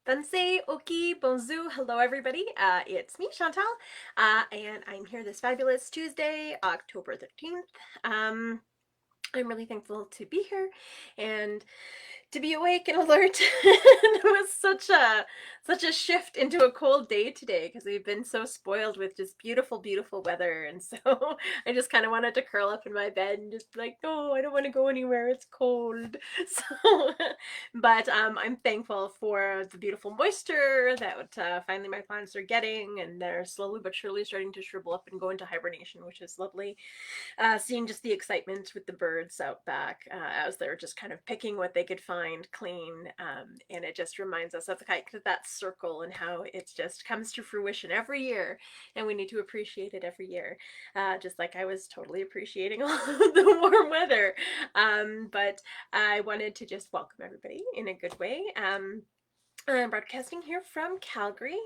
Pensez, Oki, bonjour, hello everybody. It's me, Chantal, and I'm here this fabulous Tuesday, October 13th. I'm really thankful to be here and to be awake and alert. It was such a shift into a cold day today because we've been so spoiled with just beautiful, beautiful weather, and so I just kind of wanted to curl up in my bed and just be like, no, I don't want to go anywhere. It's cold. So, but I'm thankful for the beautiful moisture that finally my plants are getting, and they're slowly but surely starting to shrivel up and go into hibernation, which is lovely. Seeing just the excitement with the birds out back as they're just kind of picking what they could find clean. And it just reminds us of that circle and how it just comes to fruition every year. And we need to appreciate it every year. Just like I was totally appreciating all of the warm weather. But I wanted to just welcome everybody in a good way. I'm broadcasting here from Calgary,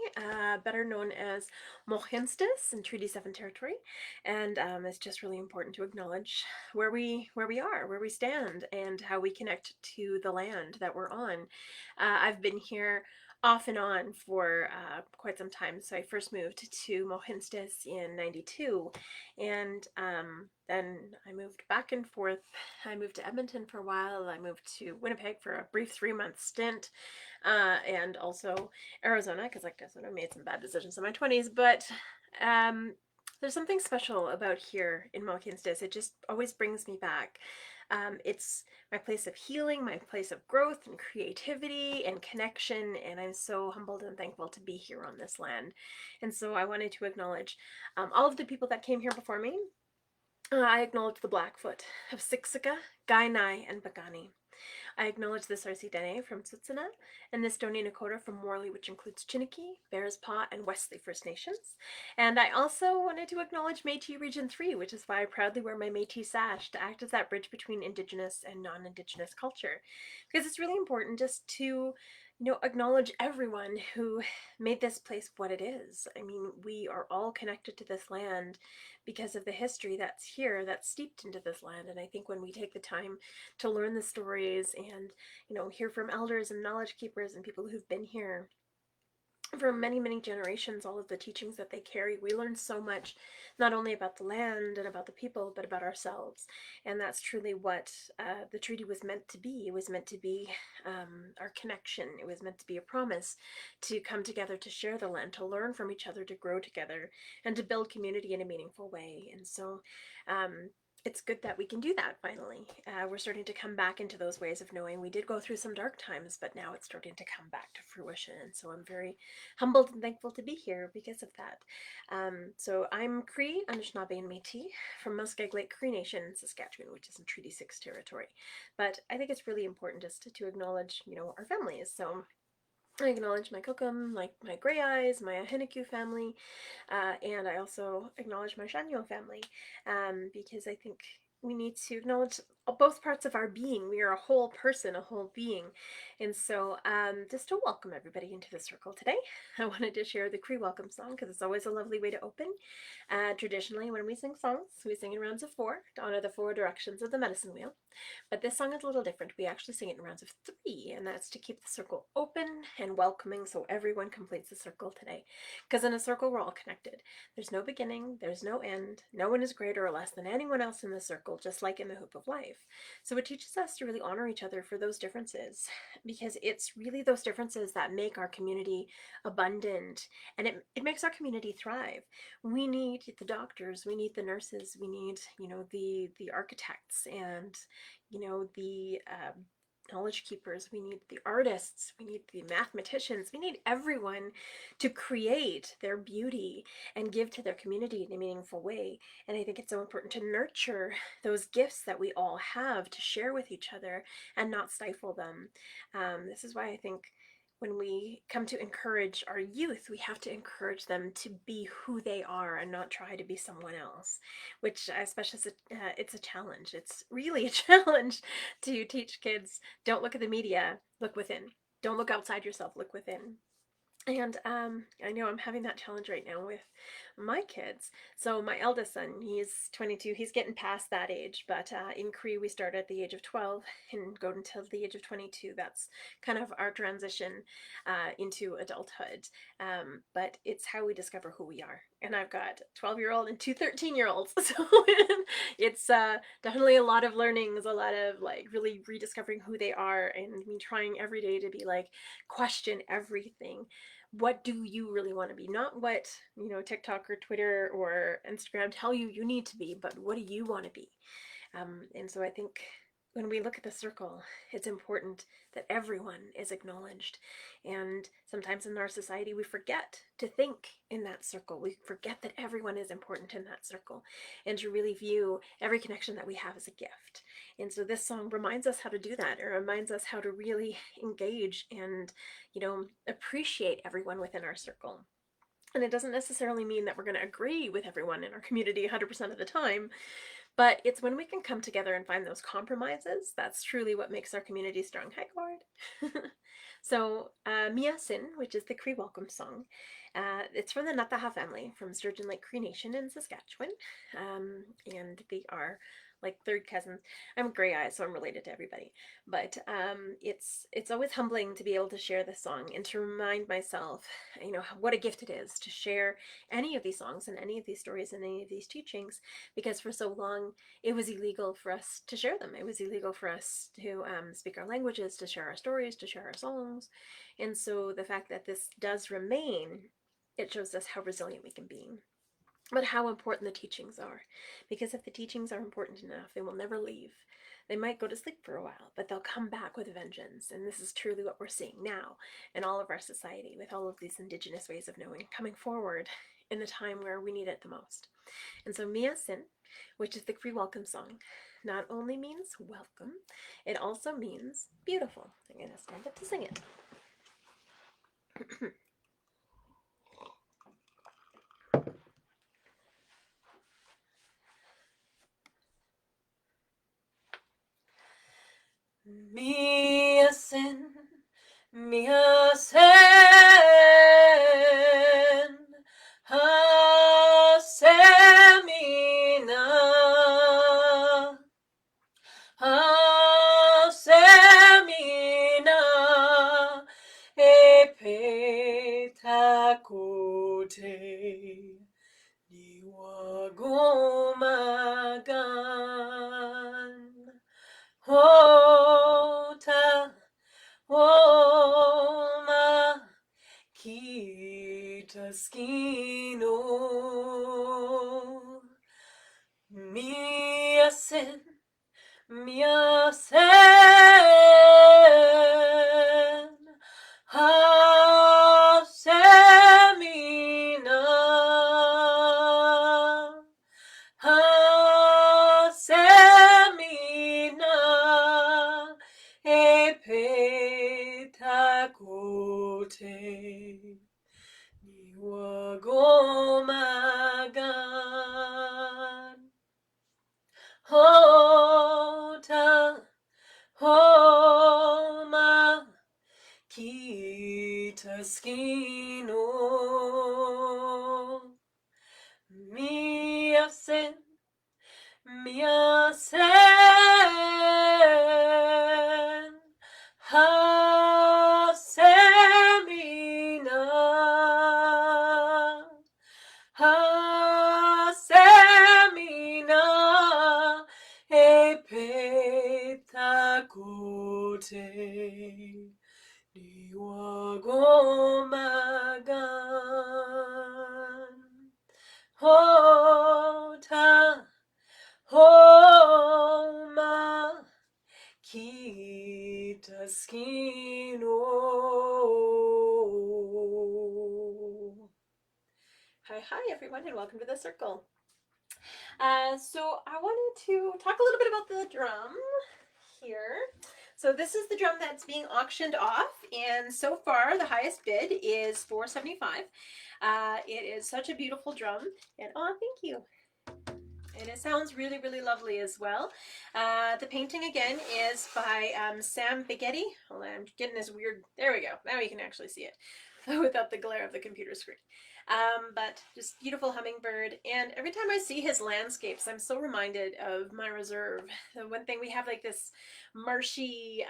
better known as Mohenstis in Treaty 7 territory, and it's just really important to acknowledge where we stand, and how we connect to the land that we're on. I've been here off and on for quite some time. So I first moved to Mohenstis in '92, and then I moved back and forth. I moved to Edmonton for a while. I moved to Winnipeg for a brief 3-month stint, and also Arizona, because like I said, I made some bad decisions in my 20s. But um, there's something special about here in Mohkinstsis. It just always brings me back. It's my place of healing, my place of growth and creativity and connection, and I'm so humbled and thankful to be here on this land. And so I wanted to acknowledge all of the people that came here before me. I acknowledge the Blackfoot of Siksika, Kainai, and Pagani. I acknowledge the Sarsi Dene from Tsutsuna and the Stoney Nakoda from Morley, which includes Chiniki, Bears Paw, and Wesley First Nations. And I also wanted to acknowledge Métis Region 3, which is why I proudly wear my Métis sash to act as that bridge between Indigenous and non-Indigenous culture. Because it's really important just to acknowledge everyone who made this place what it is. I mean, we are all connected to this land because of the history that's here, that's steeped into this land. And I think when we take the time to learn the stories and, hear from elders and knowledge keepers and people who've been here for many, many generations, all of the teachings that they carry, we learn so much, not only about the land and about the people, but about ourselves. And that's truly what the treaty was meant to be. It was meant to be our connection. It was meant to be a promise to come together, to share the land, to learn from each other, to grow together, and to build community in a meaningful way. And so it's good that we can do that finally. We're starting to come back into those ways of knowing. We did go through some dark times, but now it's starting to come back to fruition. And so I'm very humbled and thankful to be here because of that. So I'm Cree, Anishinaabe, and Métis from Muskeg Lake Cree Nation in Saskatchewan, which is in Treaty 6 territory. But I think it's really important just to acknowledge, our families. So I acknowledge my Kokum, like my Grey Eyes, my Ahinakyu family, and I also acknowledge my Chagnon family, because I think we need to acknowledge both parts of our being. We are a whole person, a whole being. And so just to welcome everybody into the circle today, I wanted to share the Kri Welcome Song because it's always a lovely way to open. Traditionally, when we sing songs, we sing in rounds of 4 to honor the 4 directions of the medicine wheel. But this song is a little different. We actually sing it in rounds of 3, and that's to keep the circle open and welcoming so everyone completes the circle today. Because in a circle, we're all connected. There's no beginning, there's no end. No one is greater or less than anyone else in the circle, just like in the hoop of life. So it teaches us to really honor each other for those differences, because it's really those differences that make our community abundant, and it makes our community thrive. We need the doctors, we need the nurses, we need, the architects, and the knowledge keepers, we need the artists, we need the mathematicians, we need everyone to create their beauty and give to their community in a meaningful way. And I think it's so important to nurture those gifts that we all have to share with each other and not stifle them. This is why I think when we come to encourage our youth, we have to encourage them to be who they are and not try to be someone else, which especially it's a challenge. It's really a challenge to teach kids, don't look at the media, look within. Don't look outside yourself, look within. And I know I'm having that challenge right now with my kids. So my eldest son, he's 22. He's getting past that age, but in Cree we start at the age of 12 and go until the age of 22. That's kind of our transition into adulthood. But it's how we discover who we are. And I've got a 12-year-old and two 13-year-olds. So it's definitely a lot of learnings, a lot of like really rediscovering who they are, and me trying every day to be like, question everything. What do you really want to be? Not what, TikTok or Twitter or Instagram tell you you need to be, but what do you want to be? And so I think when we look at the circle, it's important that everyone is acknowledged. And sometimes in our society, we forget to think in that circle. We forget that everyone is important in that circle and to really view every connection that we have as a gift. And so this song reminds us how to do that. It reminds us how to really engage and, appreciate everyone within our circle. And it doesn't necessarily mean that we're going to agree with everyone in our community 100% of the time, but it's when we can come together and find those compromises, that's truly what makes our community strong. Hi, Cord. So, Mia Sin, which is the Kri Welcome Song, it's from the Nataha family from Sturgeon Lake Cree Nation in Saskatchewan, and they are like third cousins. I'm Grey Eyes, so I'm related to everybody. But it's always humbling to be able to share this song and to remind myself, what a gift it is to share any of these songs and any of these stories and any of these teachings, because for so long it was illegal for us to share them. It was illegal for us to speak our languages, to share our stories, to share our songs. And so the fact that this does remain, it shows us how resilient we can be, but how important the teachings are. Because if the teachings are important enough, they will never leave. They might go to sleep for a while, but they'll come back with a vengeance. And this is truly what we're seeing now in all of our society, with all of these Indigenous ways of knowing coming forward in the time where we need it the most. And so Mia Sin, which is the Kri Welcome Song, not only means welcome, it also means beautiful. I'm going to stand up to sing it. Mia Sin, Mia Sin, Hasemina, Hasemina, Epetakote, Niwagomagan, Hota, Oma, Kitaskino, Mia Sin, Mia Sen, Hasemina, Hasemina, Epetakote, Niwagomagan, Hota, Homa, Kitaskino, Mia Sin, Mia Sen, Hasemina, Hasemina, Epetakote, Niwagomagan, Hota, Homa, Kitaskino. Hi everyone, and welcome to the circle. So I wanted to talk a little bit about the drum here. So this is the drum that's being auctioned off, and so far the highest bid is $475. It is such a beautiful drum, and thank you. And it sounds really, really lovely as well. The painting again is by Sam Bigetti. Hold on, I'm getting this weird. There we go. Now you can actually see it. without the glare of the computer screen. But just beautiful hummingbird. And every time I see his landscapes, I'm so reminded of my reserve. The one thing we have like this marshy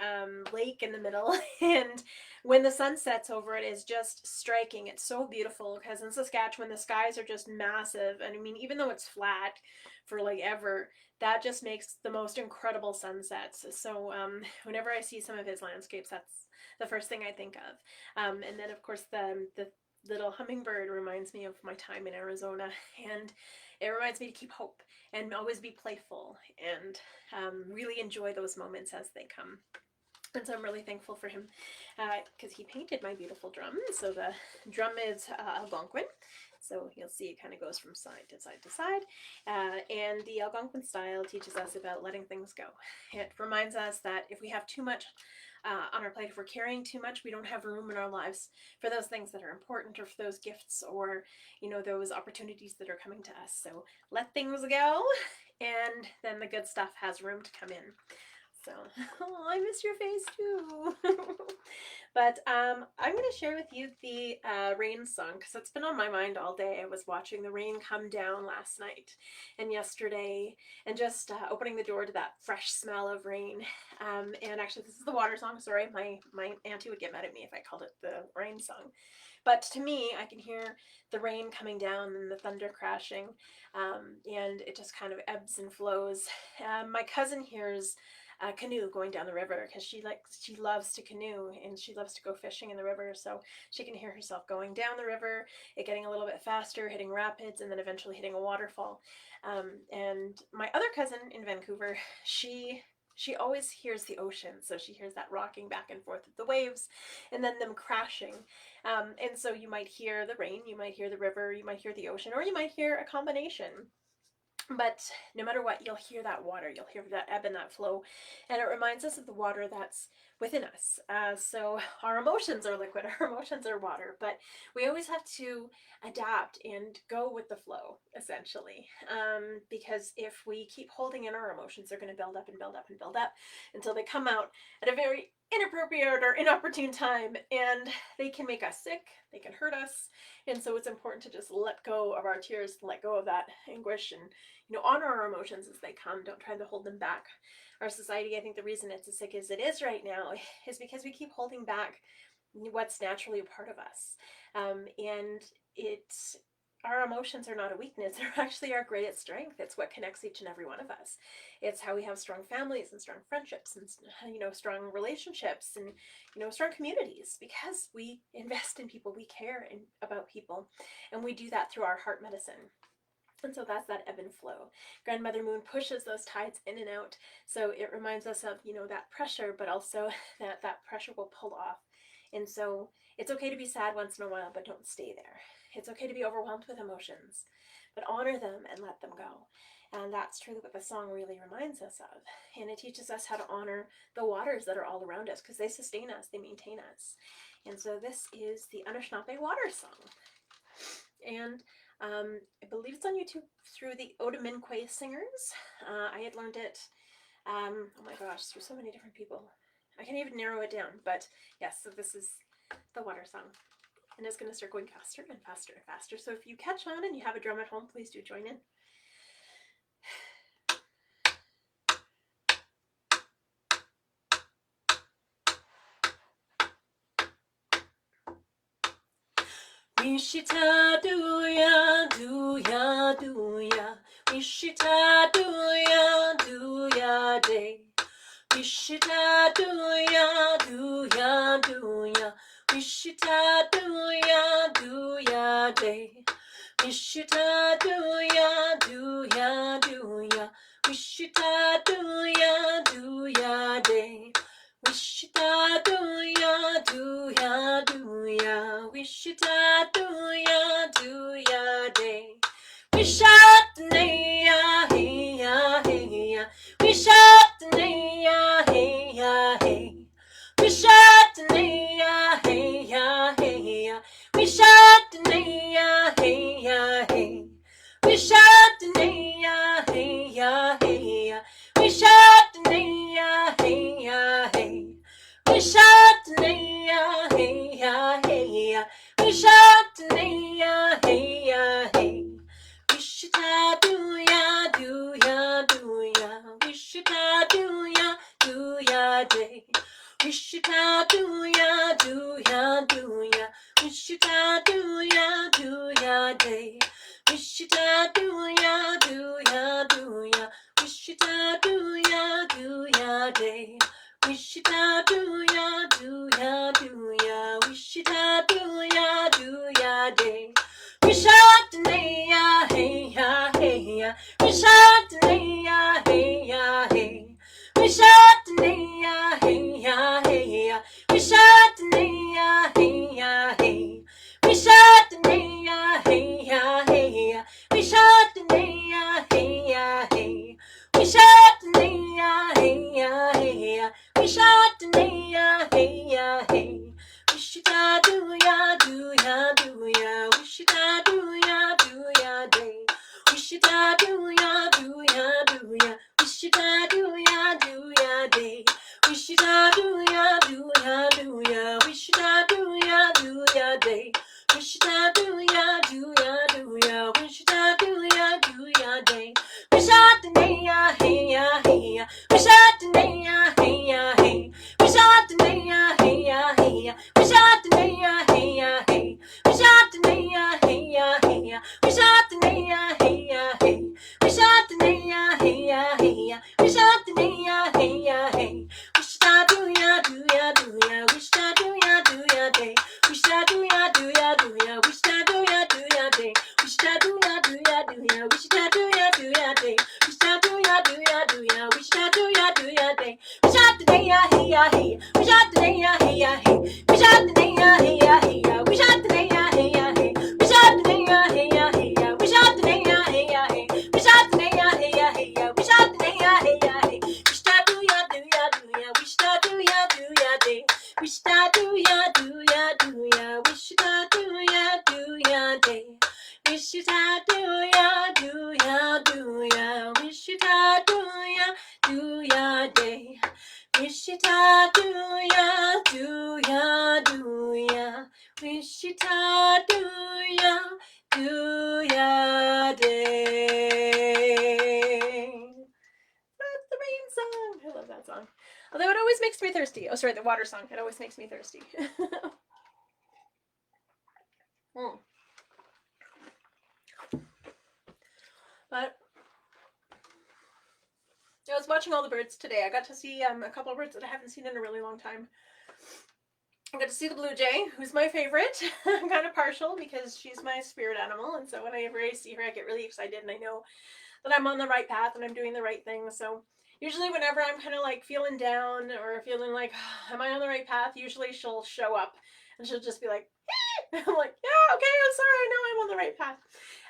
lake in the middle, and when the sun sets over it is just striking. It's so beautiful because in Saskatchewan the skies are just massive, and I mean even though it's flat for like ever, that just makes the most incredible sunsets. So whenever I see some of his landscapes, that's the first thing I think of. And then of course the little hummingbird reminds me of my time in Arizona, and it reminds me to keep hope and always be playful and really enjoy those moments as they come. And so I'm really thankful for him because he painted my beautiful drum. So the drum is Algonquin. So you'll see it kind of goes from side to side to side. And the Algonquin style teaches us about letting things go. It reminds us that if we have too much on our plate, if we're carrying too much, we don't have room in our lives for those things that are important or for those gifts or, you know, those opportunities that are coming to us. So let things go, and then the good stuff has room to come in. So, oh, I miss your face too. But I'm going to share with you the rain song because it's been on my mind all day. I was watching the rain come down last night and yesterday, and just opening the door to that fresh smell of rain. And actually, this is the water song. Sorry, my auntie would get mad at me if I called it the rain song. But to me, I can hear the rain coming down and the thunder crashing, and it just kind of ebbs and flows. My cousin hears a canoe going down the river because she loves to canoe and she loves to go fishing in the river, so she can hear herself going down the river, it getting a little bit faster, hitting rapids, and then eventually hitting a waterfall. And my other cousin in Vancouver, she always hears the ocean, so she hears that rocking back and forth of the waves and then them crashing. And so you might hear the rain, you might hear the river, you might hear the ocean, or you might hear a combination. But no matter what, you'll hear that water, you'll hear that ebb and that flow, and it reminds us of the water that's within us. So our emotions are liquid, our emotions are water, but we always have to adapt and go with the flow, essentially. Because if we keep holding in our emotions, they're going to build up and build up and build up until they come out at a very inappropriate or inopportune time, and they can make us sick, they can hurt us. And so it's important to just let go of our tears, let go of that anguish, and honor our emotions as they come. Don't try to hold them back. Our society, I think the reason it's as sick as it is right now is because we keep holding back what's naturally a part of us. And our emotions are not a weakness, they're actually our greatest strength. It's what connects each and every one of us. It's how we have strong families and strong friendships and strong relationships and strong communities, because we invest in people, we care about people, and we do that through our heart medicine. And so that's that ebb and flow. Grandmother Moon pushes those tides in and out. So it reminds us of, that pressure, but also that pressure will pull off. And so it's okay to be sad once in a while, but don't stay there. It's okay to be overwhelmed with emotions, but honor them and let them go. And that's truly what the song really reminds us of. And it teaches us how to honor the waters that are all around us, because they sustain us, they maintain us. And so this is the Anishinaabe water song. And I believe it's on YouTube through the Odaminque Singers. I had learned it, oh my gosh, through so many different people. I can't even narrow it down, but yes, so this is the water song. And it's going to start going faster and faster and faster. So if you catch on and you have a drum at home, please do join in. Wishita do ya, do ya, do ya. Wishita do ya day. Wishita do ya, do ya, do ya. Wishita do ya day. Wishita do ya, do ya, do ya. Wishita do ya day. Wishita do ya, do ya. Wishita do ya day. Wishat ya, hey ya, hey ya. Wishat ya, hey ya, hey. Wishat ya, hey ya, hey ya. Wishat ya, hey ya, hey. Wishat ya, hey ya, hey ya. Wishat ya, hey ya, hey. Wishat ya, hey ya, hey ya. Wishatneya, hey ya, hey. Wishita do ya, do ya, do ya. Wishita do ya day. Wishita do ya, do ya, do ya. Wishita do ya day. Wishita do ya, do ya, do ya. Wishita do ya day. Wishita do ya, do ya, do ya. Wishita do ya day. Wishatneya, hey ya, hey ya. Wishatneya, hey ya, hey. Wishatneya, hey ya, hey ya. Wishatneya, hey ya, hey. Wishatneya, hey ya, hey ya. Wishatneya, hey ya, hey. Wishatneya, hey ya, hey ya. Wishatneya, hey ya, hey. Wishita do ya, do ya, do ya. Wishita do ya day. Wishita do ya, do ya, do ya. Wishita do ya day. Wishita do ya, do ya, do ya. Wishita do ya day. Wishita do ya, do ya, do ya. Wishita do ya day. Wishatneya, hey ya, hey ya. Wishatneya, hey ya, hey. Wishatneya, hey ya, hey ya. Wishatneya, hey ya, hey. Wishatneya, hey ya, hey ya. Wishatneya, hey ya, hey. Wishatneya, hey ya, hey ya. Wishatneya, hey ya, hey. Wishita do ya, do ya, do ya. Wishita do ya day. Wishita do ya, do ya, do ya. Wishita do ya day. Wishita do ya, do ya. Wishita do ya day. Wishita do ya. Wishita do ya day. Wishatneya, hey ya, hey. Wishatneya, hey ya, hey. Wishatneya, hey ya, hey ya. Wishatneya, hey ya, hey. Wishatneya, hey ya, hey ya. Wishatneya, hey ya, hey. Wishatneya, hey ya, hey ya. Wishatneya, hey ya, hey. Wishita do ya, do ya, do ya. Wishita do ya day. Wishita do ya, do ya, do ya. Wishita do ya day. Wishita do ya, do ya, do ya. Wishita do ya day. Wishita do ya, do ya, do ya. Wishita do ya day. That's the rain song. I love that song. Although it always makes me thirsty. Oh, sorry, the water song. It always makes me thirsty. But I was watching all the birds today. I got to see a couple of birds that I haven't seen in a really long time. I got to see the blue jay, who's my favorite. I'm kind of partial because she's my spirit animal, and so whenever I see her, I get really excited, and I know that I'm on the right path and I'm doing the right thing. So usually whenever I'm kind of like feeling down or feeling like, am I on the right path? Usually she'll show up and she'll just be like, hey! I'm like, yeah, okay, I'm sorry, I know I'm on the right path.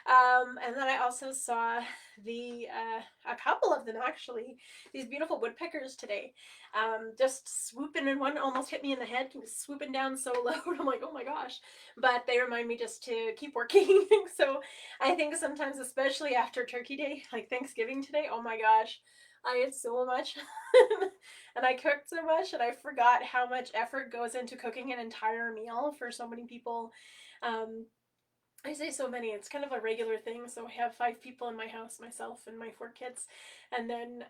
And then I also saw a couple of them actually, these beautiful woodpeckers today, just swooping, and one almost hit me in the head. He was swooping down so low. I'm like, oh my gosh. But they remind me just to keep working. So I think sometimes, especially after Turkey Day, like Thanksgiving today, oh my gosh, I ate so much and I cooked so much, and I forgot how much effort goes into cooking an entire meal for so many people. I say so many, it's kind of a regular thing. So I have 5 people in my house, myself and my 4 kids. And then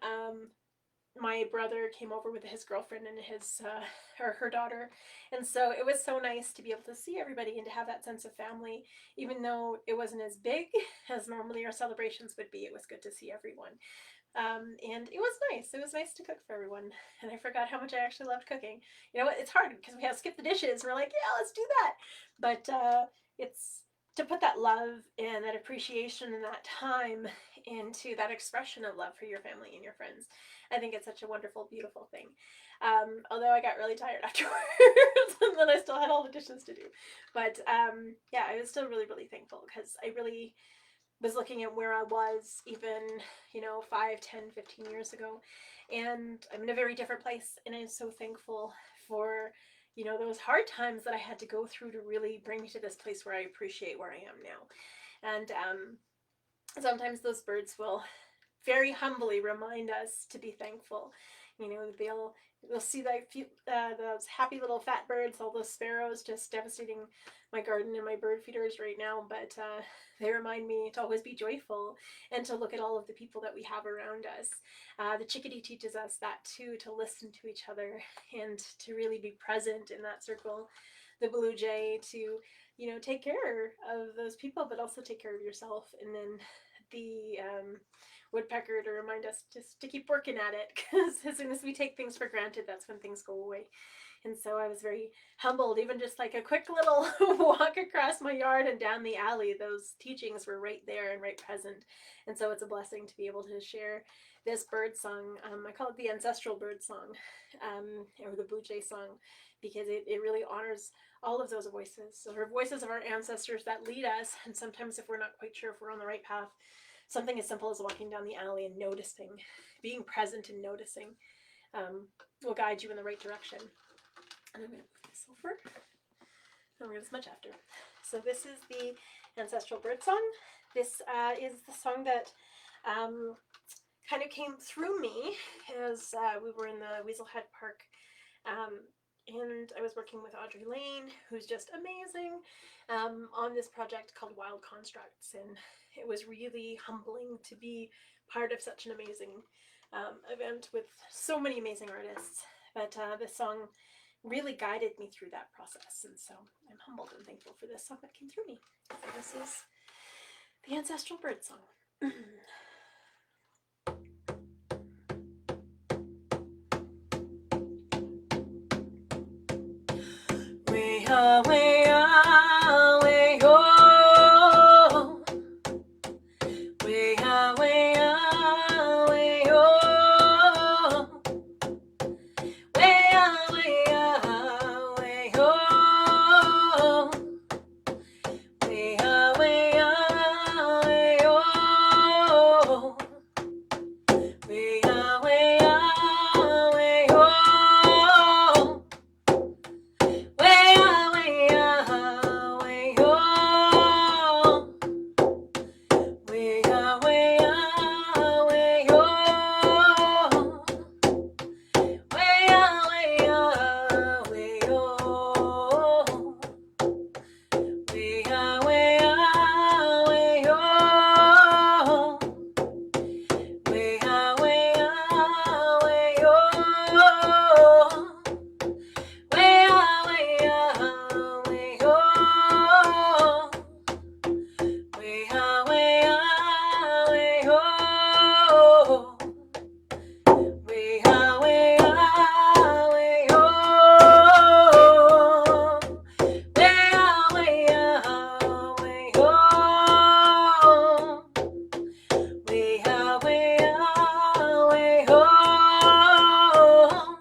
my brother came over with his girlfriend and her daughter, and so it was so nice to be able to see everybody and to have that sense of family. Even though it wasn't as big as normally our celebrations would be, it was good to see everyone. And it was nice. It was nice to cook for everyone, and I forgot how much I actually loved cooking. You know what? It's hard because we have to skip the dishes. And we're like, yeah, let's do that. But it's to put that love and that appreciation and that time into that expression of love for your family and your friends. I think it's such a wonderful, beautiful thing. Although I got really tired afterwards, and then I still had all the dishes to do. But yeah, I was still really, really thankful because I really was looking at where I was even, 5, 10, 15 years ago. And I'm in a very different place. And I'm so thankful for, those hard times that I had to go through to really bring me to this place where I appreciate where I am now. And sometimes those birds will very humbly remind us to be thankful. You know, they'll see that those happy little fat birds, all those sparrows just devastating my garden and my bird feeders right now, but they remind me to always be joyful and to look at all of the people that we have around us. The chickadee teaches us that too, to listen to each other and to really be present in that circle. The blue jay to, you know, take care of those people, but also take care of yourself. And then the woodpecker to remind us just to keep working at it, because as soon as we take things for granted, that's when things go away. And so I was very humbled, even just like a quick little walk across my yard and down the alley, those teachings were right there and right present. And so it's a blessing to be able to share this bird song. I call it the Ancestral bird song, or the blue jay song, because it really honors all of those voices. So our voices of our ancestors that lead us, and sometimes if we're not quite sure if we're on the right path, something as simple as walking down the alley and noticing, being present and noticing, will guide you in the right direction. And I'm going to move this over. I'm going to smudge after. So this is the Ancestral bird song. This is the song that kind of came through me as we were in the Weaselhead Park, and I was working with Audrey Lane, who's just amazing, on this project called Wild Constructs, and it was really humbling to be part of such an amazing event with so many amazing artists. But this song really guided me through that process, and so I'm humbled and thankful for this song that came through me. So this is the Ancestral bird song. Way away, away, oh. Way away, away, oh. Way away, away, oh. Way away, away, oh. Way away, away, oh. Way away, away, oh. Way away, away, oh. Way away, away, oh. Way away, away, oh. Way away, away, oh. Way away, away, oh. Way away, away, oh. Way away, away, oh. Way away, away, oh. Way away, away, oh.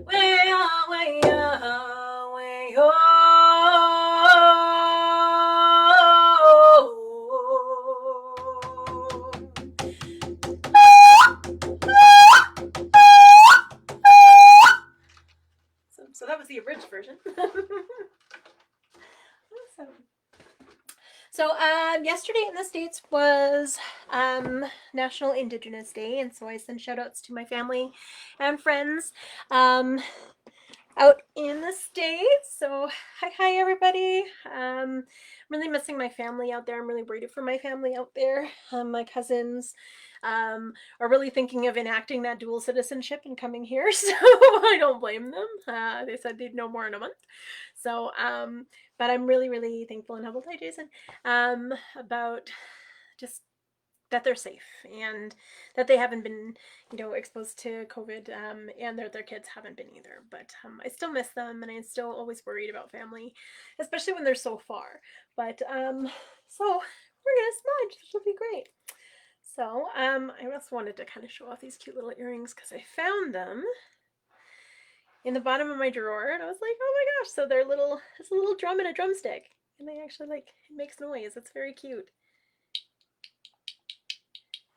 Way away, away, oh. So that was the abridged version. Awesome. So yesterday in the States was National Indigenous Day, and so I sent shout outs to my family and friends out in the States. So hi everybody. I'm really missing my family out there. I'm really worried for my family out there. My cousins are really thinking of enacting that dual citizenship and coming here, so I don't blame them. They said they'd know more in a month. So but I'm really, really thankful and humbled, hi Jason, about just that they're safe and that they haven't been, you know, exposed to COVID, and their kids haven't been either. But I still miss them, and I'm still always worried about family, especially when they're so far. But so we're gonna smudge. This will be great. So I also wanted to kind of show off these cute little earrings because I found them in the bottom of my drawer, and I was like, oh my gosh! So they're little. It's a little drum and a drumstick, and they actually it makes noise. It's very cute.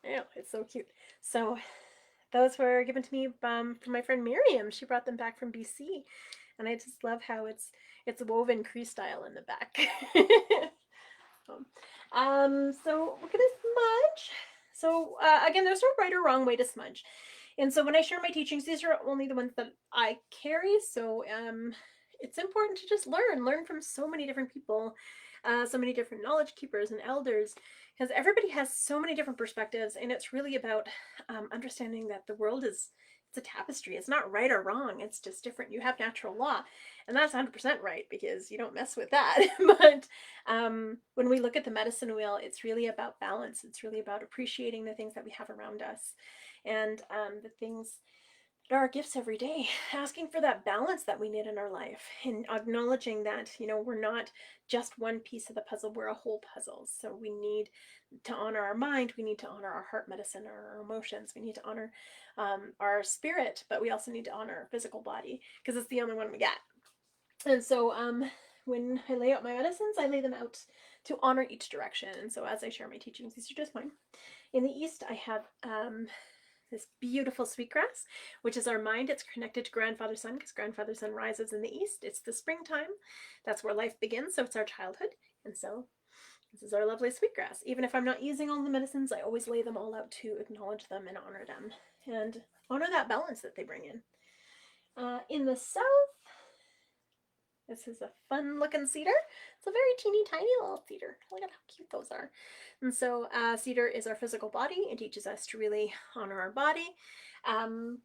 Oh, it's so cute. So those were given to me from my friend Miriam. She brought them back from BC, and I just love how it's woven Cree style in the back. So we're gonna smudge. So again, there's no right or wrong way to smudge. And so when I share my teachings, these are only the ones that I carry. So it's important to just learn from so many different people, so many different knowledge keepers and elders, because everybody has so many different perspectives, and it's really about understanding that the world is, it's a tapestry. It's not right or wrong. It's just different. You have natural law, and that's 100% right because you don't mess with that. But when we look at the medicine wheel, it's really about balance. It's really about appreciating the things that we have around us, and the things that are our gifts every day, asking for that balance that we need in our life, and acknowledging that, you know, we're not just one piece of the puzzle, we're a whole puzzle. So we need to honor our mind, we need to honor our heart medicine, our emotions, we need to honor our spirit, but we also need to honor our physical body because it's the only one we got. And so when I lay out my medicines, I lay them out to honor each direction. And so as I share my teachings, these are just mine. In the east, I have this beautiful sweetgrass, which is our mind. It's connected to Grandfather Sun because Grandfather Sun rises in the east. It's the springtime. That's where life begins. So it's our childhood. And so this is our lovely sweetgrass. Even if I'm not using all the medicines, I always lay them all out to acknowledge them and honor them and honor that balance that they bring in. In the south, this is a fun looking cedar. It's a very teeny tiny little cedar. Look at how cute those are. And so cedar is our physical body. It teaches us to really honor our body. I'm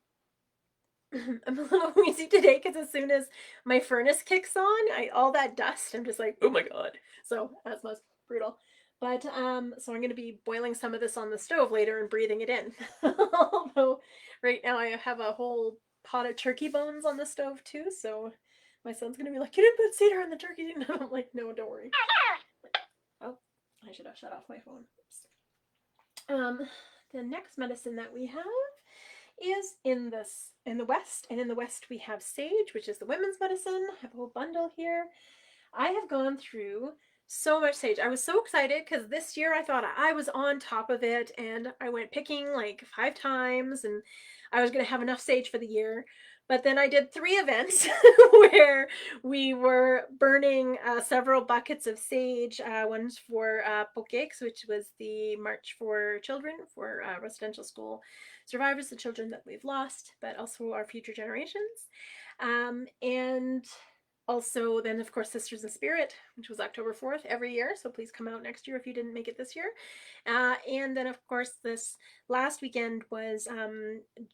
a little wheezy today because as soon as my furnace kicks on, all that dust, I'm just like, oh my god. So asthma's brutal. But so I'm going to be boiling some of this on the stove later and breathing it in. Although right now I have a whole pot of turkey bones on the stove too, so my son's going to be like, you didn't put cedar on the turkey. And I'm like, no, don't worry. Oh, I should have shut off my phone. Oops. The next medicine that we have is in the west, and in the west we have sage, which is the women's medicine. I have a whole bundle here. I have gone through so much sage. I was so excited because this year I thought I was on top of it, and I went picking like 5 times, and I was going to have enough sage for the year. But then I did 3 events where we were burning several buckets of sage. One's for Pokeks, which was the March for Children, for residential school survivors, the children that we've lost, but also our future generations. And also then, of course, Sisters in Spirit, which was October 4th every year. So please come out next year if you didn't make it this year. And then, of course, this last weekend was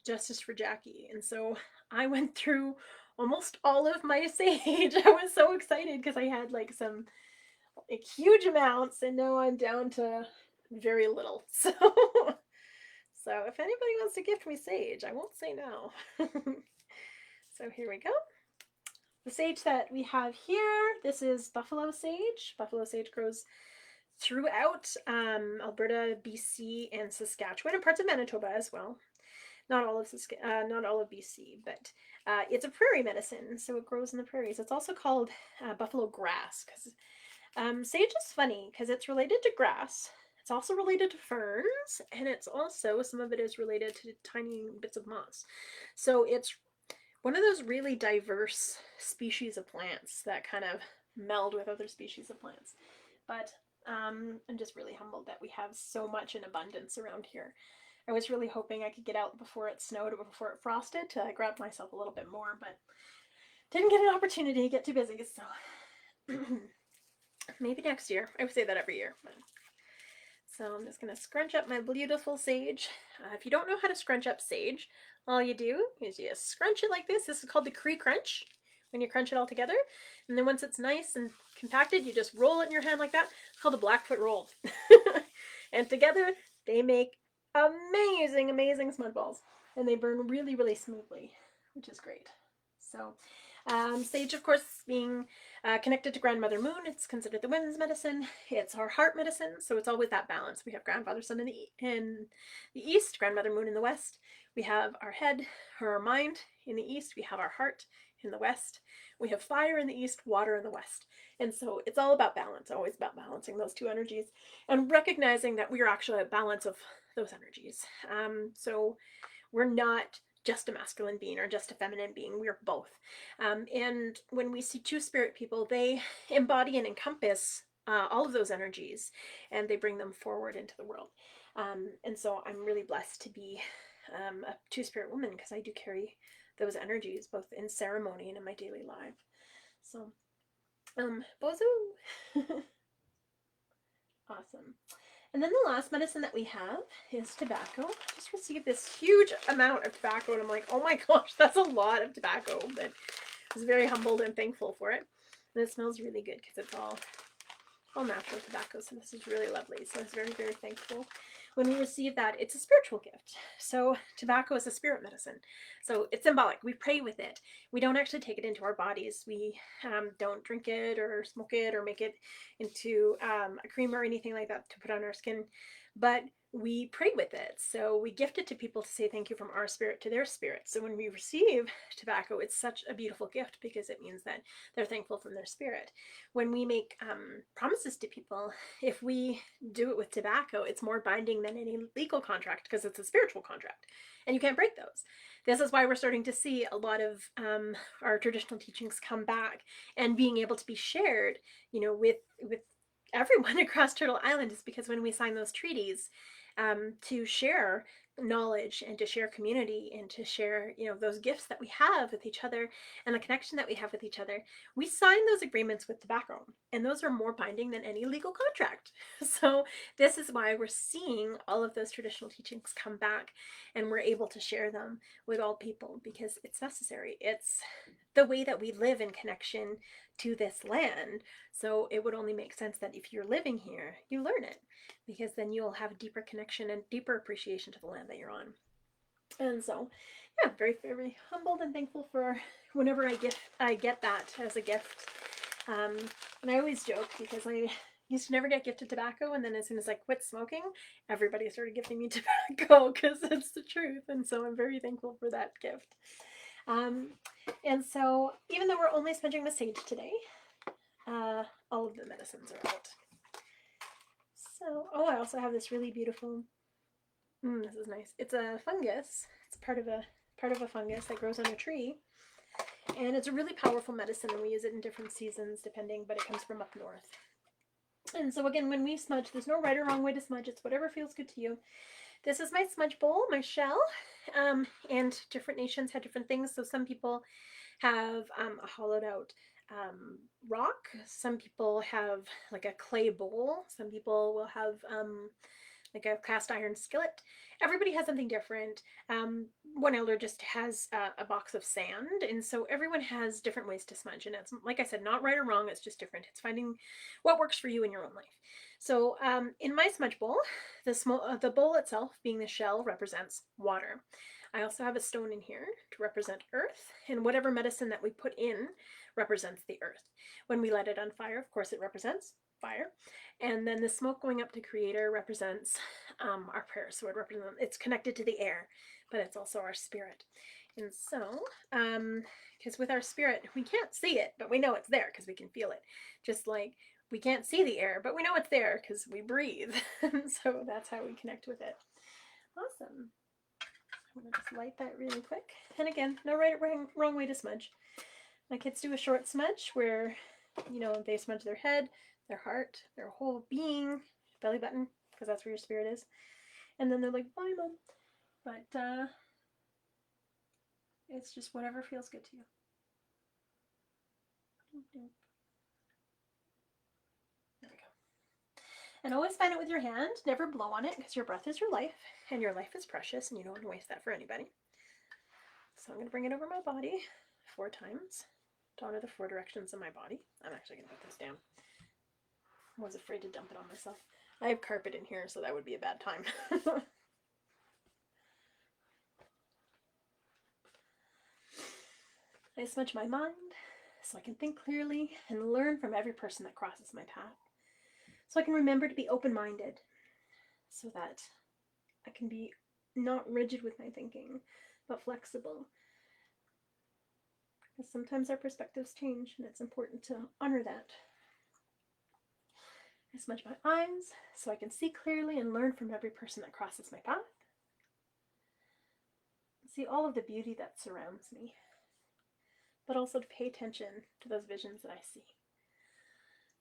Justice for Jackie. And so I went through almost all of my sage. I was so excited because I had like some like huge amounts, and now I'm down to very little. So, so if anybody wants to gift me sage, I won't say no. So here we go. The sage that we have here, this is buffalo sage. Buffalo sage grows throughout Alberta, BC, and Saskatchewan, and parts of Manitoba as well. Not all of BC, but it's a prairie medicine, so it grows in the prairies. It's also called buffalo grass because sage is funny because it's related to grass. It's also related to ferns, and it's also, some of it is related to tiny bits of moss. So it's one of those really diverse species of plants that kind of meld with other species of plants. But I'm just really humbled that we have so much in abundance around here. I was really hoping I could get out before it snowed or before it frosted to grab myself a little bit more, but didn't get an opportunity, get too busy, so maybe next year. I would say that every year. But... So I'm just going to scrunch up my beautiful sage. If you don't know how to scrunch up sage, all you do is you scrunch it like this. This is called the Cree crunch, when you crunch it all together. And then once it's nice and compacted, you just roll it in your hand like that. It's called a Blackfoot roll. And together, they make amazing, amazing smud balls. And they burn really, really smoothly, which is great. So sage, of course, being connected to Grandmother Moon, it's considered the women's medicine. It's our heart medicine, so it's always that balance. We have Grandfather Sun in the east, Grandmother Moon in the west. We have our head, or our mind in the east. We have our heart in the west. We have fire in the east, water in the west. And so it's all about balance, always about balancing those 2 energies and recognizing that we are actually a balance of those energies. So we're not just a masculine being or just a feminine being. We're both. And when we see 2 spirit people, they embody and encompass all of those energies, and they bring them forward into the world. And so I'm really blessed to be a two-spirit woman because I do carry those energies both in ceremony and in my daily life. So, bozu. Awesome. And then the last medicine that we have is tobacco. I just received this huge amount of tobacco, and I'm like, oh my gosh, that's a lot of tobacco. But I was very humbled and thankful for it. And it smells really good because it's all natural tobacco, so this is really lovely. So I was very, very thankful when we received that. It's a spiritual gift. So tobacco is a spirit medicine. So it's symbolic. We pray with it. We don't actually take it into our bodies. We don't drink it or smoke it or make it into a cream or anything like that to put on our skin. But we pray with it. So we gift it to people to say thank you from our spirit to their spirit. So when we receive tobacco, it's such a beautiful gift because it means that they're thankful from their spirit. When we make promises to people, if we do it with tobacco, it's more binding than any legal contract because it's a spiritual contract and you can't break those. This is why we're starting to see a lot of our traditional teachings come back and being able to be shared, with everyone across Turtle Island, is because when we sign those treaties to share knowledge and to share community and to share those gifts that we have with each other and the connection that we have with each other, we sign those agreements with tobacco, and those are more binding than any legal contract. So this is why we're seeing all of those traditional teachings come back, and we're able to share them with all people because it's necessary. It's the way that we live in connection to this land. So it would only make sense that if you're living here, you learn it, because then you'll have a deeper connection and deeper appreciation to the land that you're on. And so, yeah, very, very humbled and thankful for whenever I get that as a gift. And I always joke because I used to never get gifted tobacco, and then as soon as I quit smoking, everybody started gifting me tobacco because it's the truth. And so I'm very thankful for that gift. And so even though we're only smudging with sage today, all of the medicines are out. So, I also have this really beautiful, this is nice. It's a fungus. It's part of a fungus that grows on a tree. And it's a really powerful medicine, and we use it in different seasons depending, but it comes from up north. And so again, when we smudge, there's no right or wrong way to smudge. It's whatever feels good to you. This is my smudge bowl, my shell, and different nations have different things. So some people have a hollowed out rock. Some people have like a clay bowl. Some people will have like a cast iron skillet. Everybody has something different. One elder just has a box of sand, and so everyone has different ways to smudge, and it's, like I said, not right or wrong. It's just different. It's finding what works for you in your own life. So in my smudge bowl, the bowl itself, being the shell, represents water. I also have a stone in here to represent earth, and whatever medicine that we put in represents the earth. When we let it on fire, of course, it represents fire. And then the smoke going up to Creator represents our prayers. So it's connected to the air, but it's also our spirit. And so, because with our spirit, we can't see it, but we know it's there because we can feel it. Just like we can't see the air, but we know it's there because we breathe. So that's how we connect with it. Awesome. I'm going to just light that really quick. And again, no right or wrong way to smudge. My kids do a short smudge where, they smudge their head, their heart, their whole being, belly button, because that's where your spirit is. And then they're like, bye, Mom. But it's just whatever feels good to you. There we go. And always find it with your hand. Never blow on it because your breath is your life, and your life is precious, and you don't want to waste that for anybody. So I'm going to bring it over my body 4 times to honor the 4 directions of my body. I'm actually going to put this down. I was afraid to dump it on myself. I have carpet in here, so that would be a bad time. I smudge my mind so I can think clearly and learn from every person that crosses my path. So I can remember to be open-minded so that I can be not rigid with my thinking, but flexible. Because sometimes our perspectives change, and it's important to honor that. I smudge my eyes so I can see clearly and learn from every person that crosses my path. See all of the beauty that surrounds me, but also to pay attention to those visions that I see.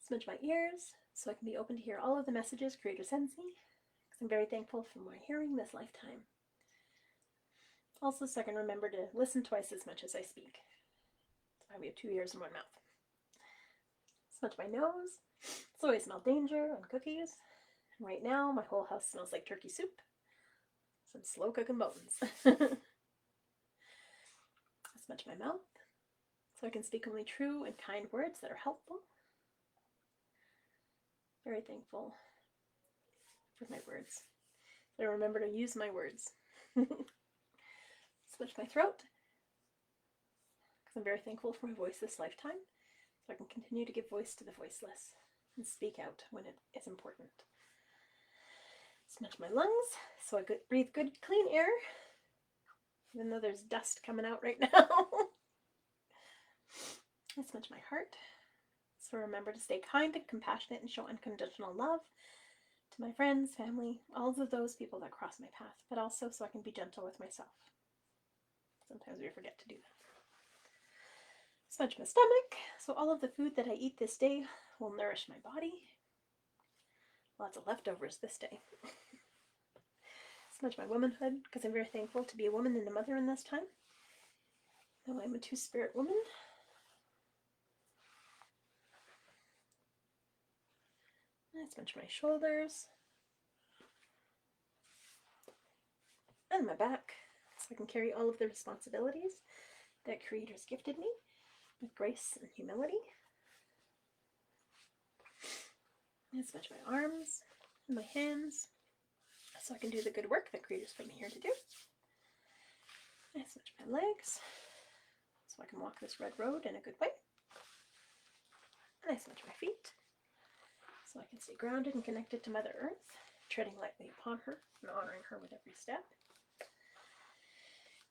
Smudge my ears so I can be open to hear all of the messages Creator sends me, because I'm very thankful for my hearing this lifetime. Also, so I can remember to listen twice as much as I speak. That's why we have 2 ears and 1 mouth. Smudge my nose, so I smell danger and cookies. And right now, my whole house smells like turkey soup. Some slow cooking bones. Smudge my mouth, so I can speak only true and kind words that are helpful. Very thankful for my words. I remember to use my words. Smudge my throat, because I'm very thankful for my voice this lifetime, so I can continue to give voice to the voiceless and speak out when it is important. Smudge my lungs, so I could breathe good, clean air, even though there's dust coming out right now. I smudge my heart, so remember to stay kind and compassionate and show unconditional love to my friends, family, all of those people that cross my path, but also so I can be gentle with myself. Sometimes we forget to do that. Smudge my stomach, so all of the food that I eat this day will nourish my body. Lots of leftovers this day. Smudge my womanhood, because I'm very thankful to be a woman and a mother in this time. Though I'm a two-spirit woman. I smudge my shoulders. And my back, so I can carry all of the responsibilities that Creator's gifted me with grace and humility. I smudge my arms and my hands, so I can do the good work that Creator's put me here to do. I smudge my legs, so I can walk this red road in a good way. And I smudge my feet, so I can stay grounded and connected to Mother Earth, treading lightly upon her and honoring her with every step.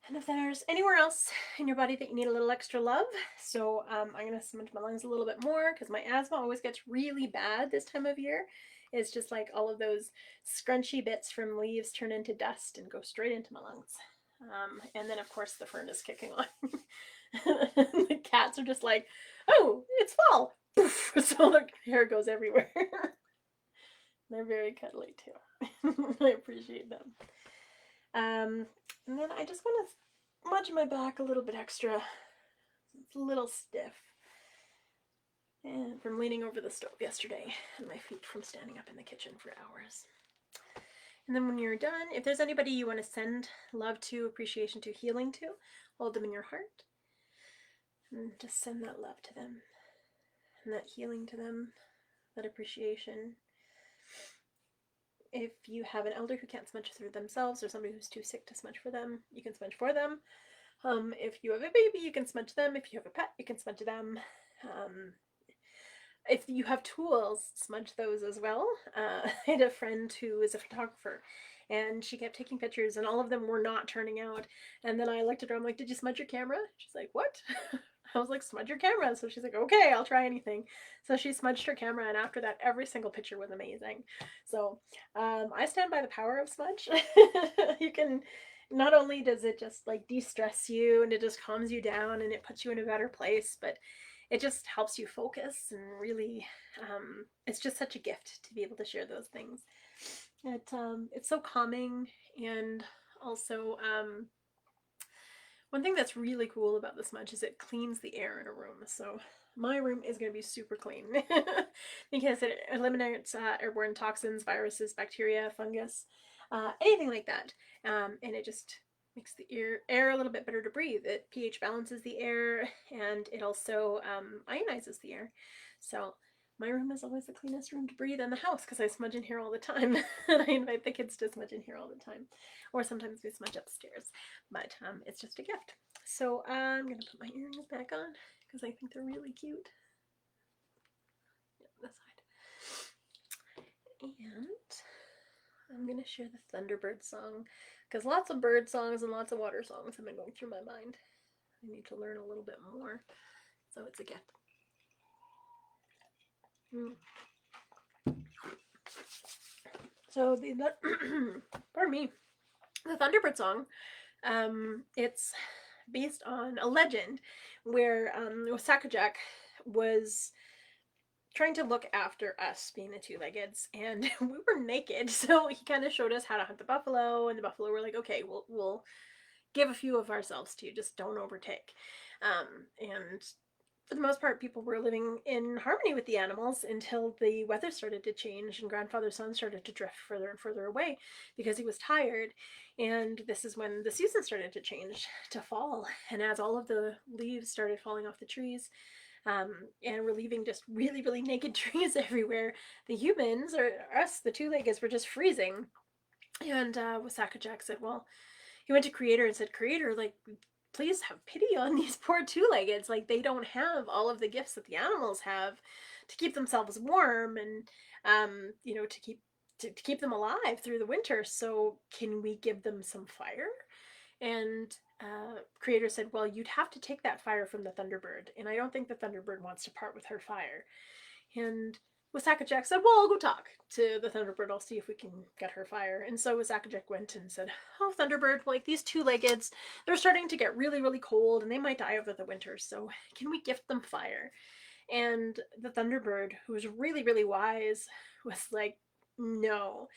And if there's anywhere else in your body that you need a little extra love, so I'm going to smudge my lungs a little bit more, because my asthma always gets really bad this time of year. It's just like all of those scrunchy bits from leaves turn into dust and go straight into my lungs. And then, of course, the fern is kicking on. The cats are just like, oh, it's fall. Poof! So their hair goes everywhere. They're very cuddly, too. I appreciate them. And then I just want to smudge my back a little bit extra. It's a little stiff. And from leaning over the stove yesterday, and my feet from standing up in the kitchen for hours. And then when you're done, if there's anybody you want to send love to, appreciation to, healing to, hold them in your heart. And just send that love to them. And that healing to them. That appreciation. If you have an elder who can't smudge through themselves, or somebody who's too sick to smudge for them, you can smudge for them. If you have a baby, you can smudge them. If you have a pet, you can smudge them. If you have tools, smudge those as well. I had a friend who is a photographer, and she kept taking pictures, and all of them were not turning out. And then I looked at her, I'm like, did you smudge your camera? She's like, what? I was like, smudge your camera. So she's like, okay, I'll try anything. So she smudged her camera, and after that, every single picture was amazing. So I stand by the power of smudge. You can, not only does it just like de-stress you, and it just calms you down, and it puts you in a better place, but it just helps you focus, and really, it's just such a gift to be able to share those things. It's so calming, and also, one thing that's really cool about the smudge is it cleans the air in a room. So my room is going to be super clean because it eliminates airborne toxins, viruses, bacteria, fungus, anything like that. And it just makes the air a little bit better to breathe. It pH balances the air, and it also ionizes the air. So my room is always the cleanest room to breathe in the house, because I smudge in here all the time. And I invite the kids to smudge in here all the time. Or sometimes we smudge upstairs. But it's just a gift. So I'm going to put my earrings back on, because I think they're really cute. Yeah, this side. And I'm going to share the Thunderbird Song, because lots of bird songs and lots of water songs have been going through my mind. I need to learn a little bit more. So it's a gift. So the pardon me, the Thunderbird Song, it's based on a legend where Sacajak was trying to look after us, being the two-leggeds, and we were naked, so he kind of showed us how to hunt the buffalo, and the buffalo were like, okay, we'll give a few of ourselves to, just don't overtake. And for the most part, people were living in harmony with the animals until the weather started to change and grandfather's son started to drift further and further away because he was tired. And this is when the season started to change to fall. And as all of the leaves started falling off the trees, and we're leaving just really, really naked trees everywhere, the humans, or us, the two-leggeds, were just freezing. And Wasaka Jack said, well, he went to Creator and said, Creator, like, please have pity on these poor two-leggeds. Like, they don't have all of the gifts that the animals have to keep themselves warm and, you know, to keep them alive through the winter. So can we give them some fire? And Creator said, well, you'd have to take that fire from the Thunderbird. And I don't think the Thunderbird wants to part with her fire. And Wasaka Jack said, well, I'll go talk to the Thunderbird. I'll see if we can get her fire. And so Wasaka Jack went and said, oh, Thunderbird, like these two-leggeds, they're starting to get really, really cold and they might die over the winter. So can we gift them fire? And the Thunderbird, who was really, really wise, was like, no.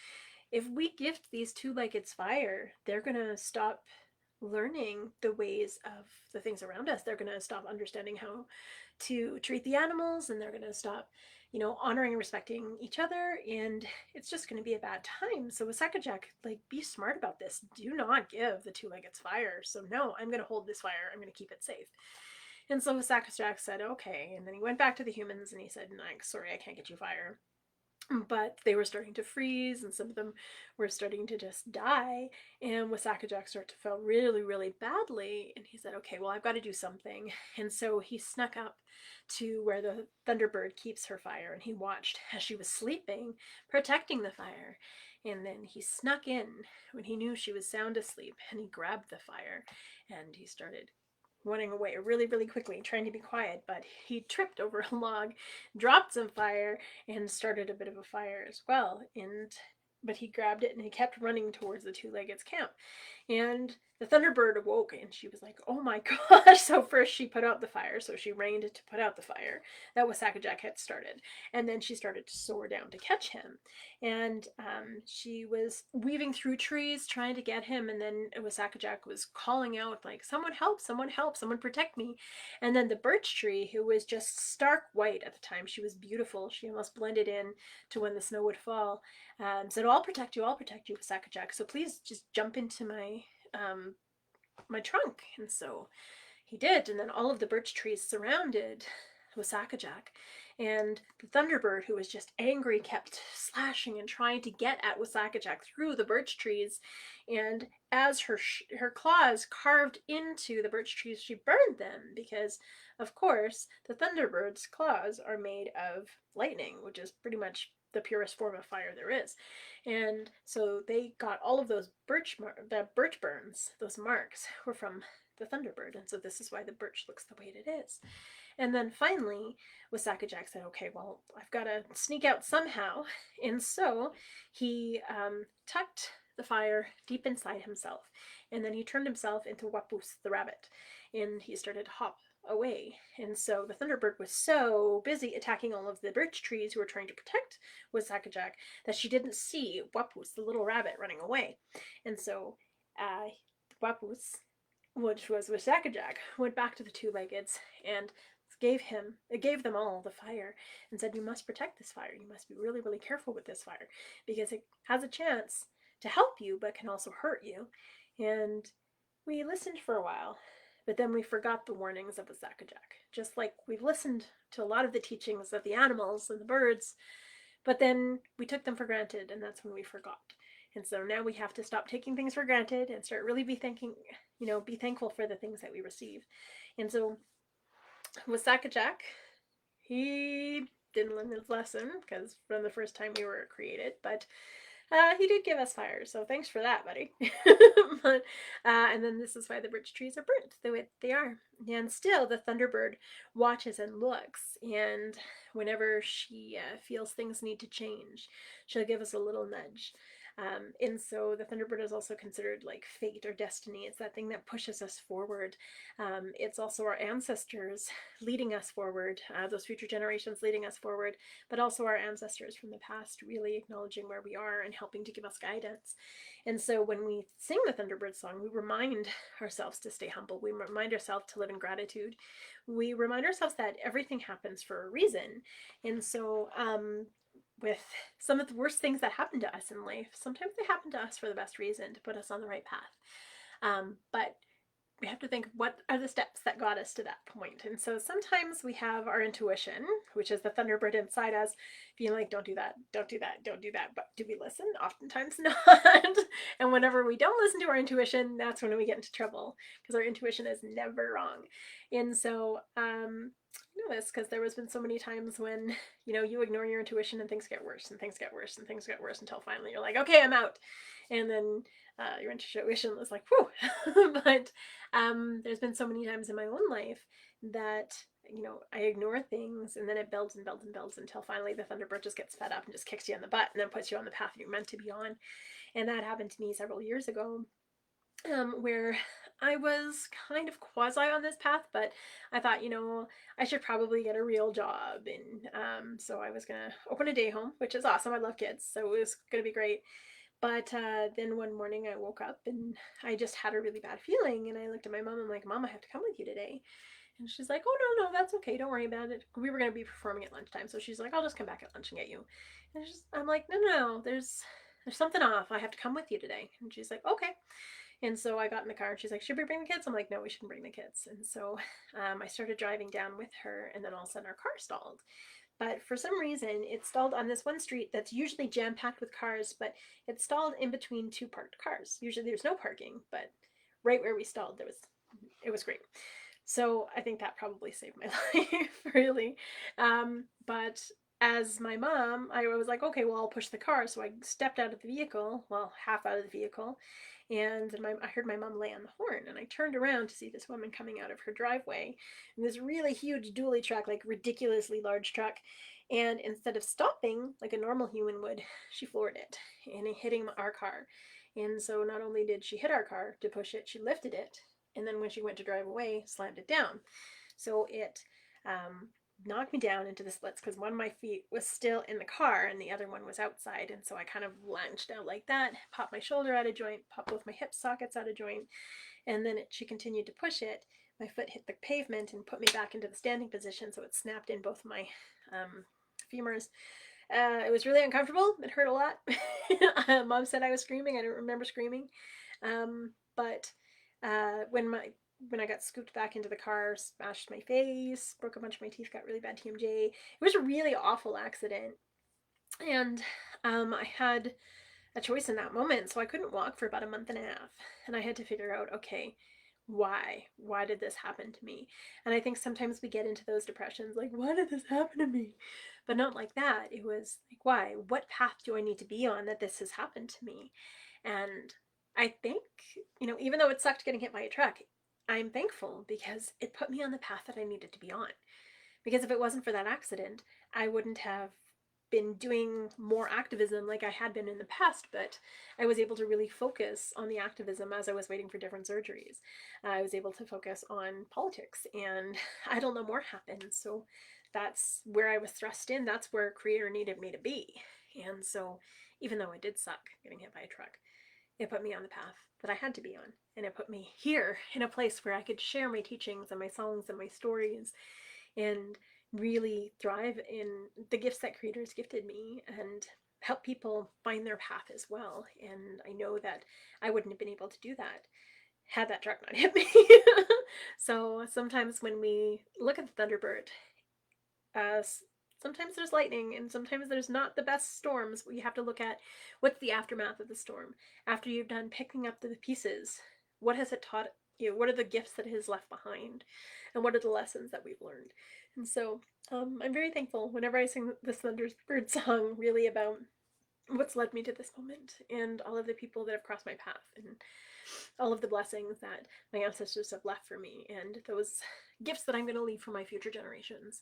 If we gift these two-leggeds fire, they're going to stop learning the ways of the things around us. They're going to stop understanding how to treat the animals, and they're going to stop, you know, honoring and respecting each other, and it's just going to be a bad time. So Wasaka Jack, like, be smart about this. Do not give the two-leggeds fire. So no, I'm going to hold this fire. I'm going to keep it safe. And so Wasaka Jack said, okay. And then he went back to the humans and he said, sorry, I can't get you fire. But they were starting to freeze and some of them were starting to just die, and Wasaka Jack started to feel really, really badly, and he said, okay, well, I've got to do something. And so he snuck up to where the Thunderbird keeps her fire, and he watched as she was sleeping, protecting the fire. And then he snuck in when he knew she was sound asleep, and he grabbed the fire and he started running away really, really quickly, trying to be quiet, but he tripped over a log, dropped some fire, and started a bit of a fire as well. But he grabbed it and he kept running towards the two-leggeds camp. And the Thunderbird awoke and she was like, oh my gosh. So first she put out the fire. So she rained to put out the fire that Wasaka Jack had started. And then she started to soar down to catch him. And she was weaving through trees trying to get him. And then Wasaka Jack was calling out like, someone help, someone protect me. And then the birch tree, who was just stark white at the time, she was beautiful. She almost blended in to when the snow would fall. Said, I'll protect you, Wasaka Jack. So please just jump into my trunk. And so he did. And then all of the birch trees surrounded Wasaka Jack. And the Thunderbird, who was just angry, kept slashing and trying to get at Wasaka Jack through the birch trees. And as her claws carved into the birch trees, she burned them because, of course, the Thunderbird's claws are made of lightning, which is pretty much the purest form of fire there is. And so they got all of those the birch burns, those marks were from the Thunderbird, and so this is why the birch looks the way it is. And then finally, Wasaka Jack said, okay, well, I've got to sneak out somehow. And so he tucked the fire deep inside himself, and then he turned himself into Wapus the rabbit, and he started to hop away. And so the Thunderbird was so busy attacking all of the birch trees who were trying to protect Wasaka Jack that she didn't see Wapus, the little rabbit, running away. And so Wapus, which was Wasaka Jack, went back to the two-leggeds and gave them all the fire and said, you must protect this fire. You must be really, really careful with this fire because it has a chance to help you but can also hurt you. And we listened for a while, but then we forgot the warnings of Wasaka Jack. Just like we've listened to a lot of the teachings of the animals and the birds, but then we took them for granted, and that's when we forgot. And so now we have to stop taking things for granted and start really be thankful for the things that we receive. And so Wasaka Jack, he didn't learn his lesson because from the first time we were created, but he did give us fire, so thanks for that, buddy. And then this is why the birch trees are burnt the way they are. And still, the Thunderbird watches and looks, and whenever she feels things need to change, she'll give us a little nudge. And so the Thunderbird is also considered like fate or destiny. It's that thing that pushes us forward. It's also our ancestors leading us forward, those future generations leading us forward, but also our ancestors from the past really acknowledging where we are and helping to give us guidance. And so when we sing the Thunderbird song, we remind ourselves to stay humble. We remind ourselves to live in gratitude. We remind ourselves that everything happens for a reason. And so with some of the worst things that happen to us in life, sometimes they happen to us for the best reason, to put us on the right path. But we have to think, what are the steps that got us to that point? And so sometimes we have our intuition, which is the Thunderbird inside us, being like, don't do that, don't do that, don't do that. But do we listen? Oftentimes not. And whenever we don't listen to our intuition, that's when we get into trouble, because our intuition is never wrong. And so I know this because there has been so many times when, you ignore your intuition and things get worse and things get worse and things get worse until finally you're like, okay, I'm out. And then your intuition was like, whew. But there's been so many times in my own life that, I ignore things, and then it builds and builds and builds until finally the Thunderbird just gets fed up and just kicks you in the butt and then puts you on the path you're meant to be on. And that happened to me several years ago, where I was kind of quasi on this path, but I thought, I should probably get a real job. And so I was going to open a day home, which is awesome. I love kids, so it was going to be great. But then one morning I woke up and I just had a really bad feeling. And I looked at my mom. I'm like, Mom, I have to come with you today. And she's like, oh, no, no, that's okay. Don't worry about it. We were going to be performing at lunchtime. So she's like, I'll just come back at lunch and get you. And I'm like, no, no, no, there's something off. I have to come with you today. And she's like, okay. And so I got in the car and she's like, should we bring the kids? I'm like, no, we shouldn't bring the kids. And so I started driving down with her, and then all of a sudden our car stalled. But for some reason, it stalled on this one street that's usually jam-packed with cars, but it stalled in between two parked cars. Usually there's no parking, but right where we stalled, it was great. So I think that probably saved my life, really. But as my mom, I was like, okay, well, I'll push the car. So I stepped out of the vehicle, well, half out of the vehicle, and I heard my mom lay on the horn, and I turned around to see this woman coming out of her driveway, and this really huge dually truck, like ridiculously large truck, and instead of stopping like a normal human would, she floored it and hitting our car. And so not only did she hit our car to push it, she lifted it, and then when she went to drive away, slammed it down. So it knocked me down into the splits because one of my feet was still in the car and the other one was outside. And so I kind of lunged out like that, popped my shoulder out of joint, popped both my hip sockets out of joint. And then she continued to push it. My foot hit the pavement and put me back into the standing position. So it snapped in both my femurs. It was really uncomfortable. It hurt a lot. Mom said I was screaming. I don't remember screaming. But when I got scooped back into the car, smashed my face, broke a bunch of my teeth, got really bad TMJ. It was a really awful accident. And I had a choice in that moment. So I couldn't walk for about a month and a half. And I had to figure out, okay, why? Why did this happen to me? And I think sometimes we get into those depressions, like, why did this happen to me? But not like that. It was like, why? What path do I need to be on that this has happened to me? And I think, even though it sucked getting hit by a truck, I'm thankful because it put me on the path that I needed to be on. Because if it wasn't for that accident, I wouldn't have been doing more activism like I had been in the past, but I was able to really focus on the activism as I was waiting for different surgeries. I was able to focus on politics, and I don't know more happened. So that's where I was thrust in. That's where Creator needed me to be. And so even though it did suck getting hit by a truck, it put me on the path that I had to be on. And it put me here in a place where I could share my teachings and my songs and my stories and really thrive in the gifts that Creator's gifted me and help people find their path as well. And I know that I wouldn't have been able to do that had that truck not hit me. So sometimes when we look at the Thunderbird, sometimes there's lightning and sometimes there's not the best storms. We have to look at what's the aftermath of the storm. After you've done picking up the pieces, what has it taught you? What are the gifts that it has left behind? And what are the lessons that we've learned? And so I'm very thankful whenever I sing this Thunderbird song, really about what's led me to this moment and all of the people that have crossed my path and all of the blessings that my ancestors have left for me, and those gifts that I'm going to leave for my future generations,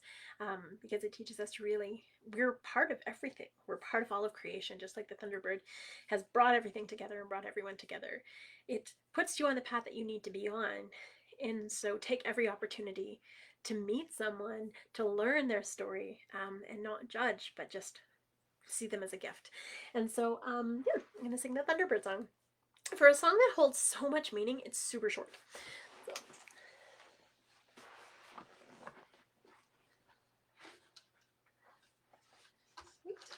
because it teaches us to really, we're part of everything. We're part of all of creation, just like the Thunderbird has brought everything together and brought everyone together. It puts you on the path that you need to be on. And so take every opportunity to meet someone, to learn their story, and not judge, but just see them as a gift. And so, yeah, I'm going to sing the Thunderbird song. For a song that holds so much meaning, it's super short.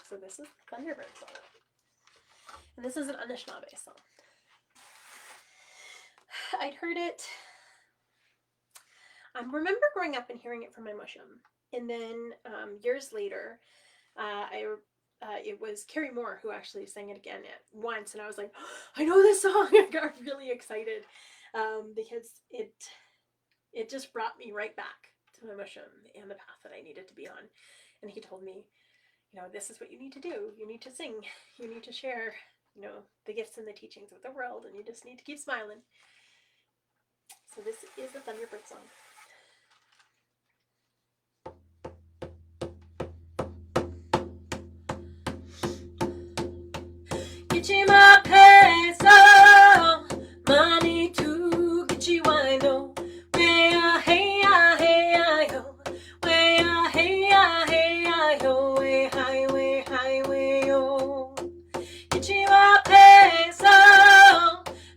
So this is the Thunderbird song. And this is an Anishinaabe song. I'd heard it. I remember growing up and hearing it from my mushum. And then years later, it was Carrie Moore who actually sang it again once. And I was like, oh, I know this song. I got really excited because it just brought me right back to my mushum and the path that I needed to be on. And he told me, you know, this is what you need to do. You need to sing. You need to share, you know, the gifts and the teachings of the world, and you just need to keep smiling. So this is the Thunderbird song. Gichima peso, money to gichiwino. Wea heya heya yo, wea heya heya yo, we highway yo. Gichima peso,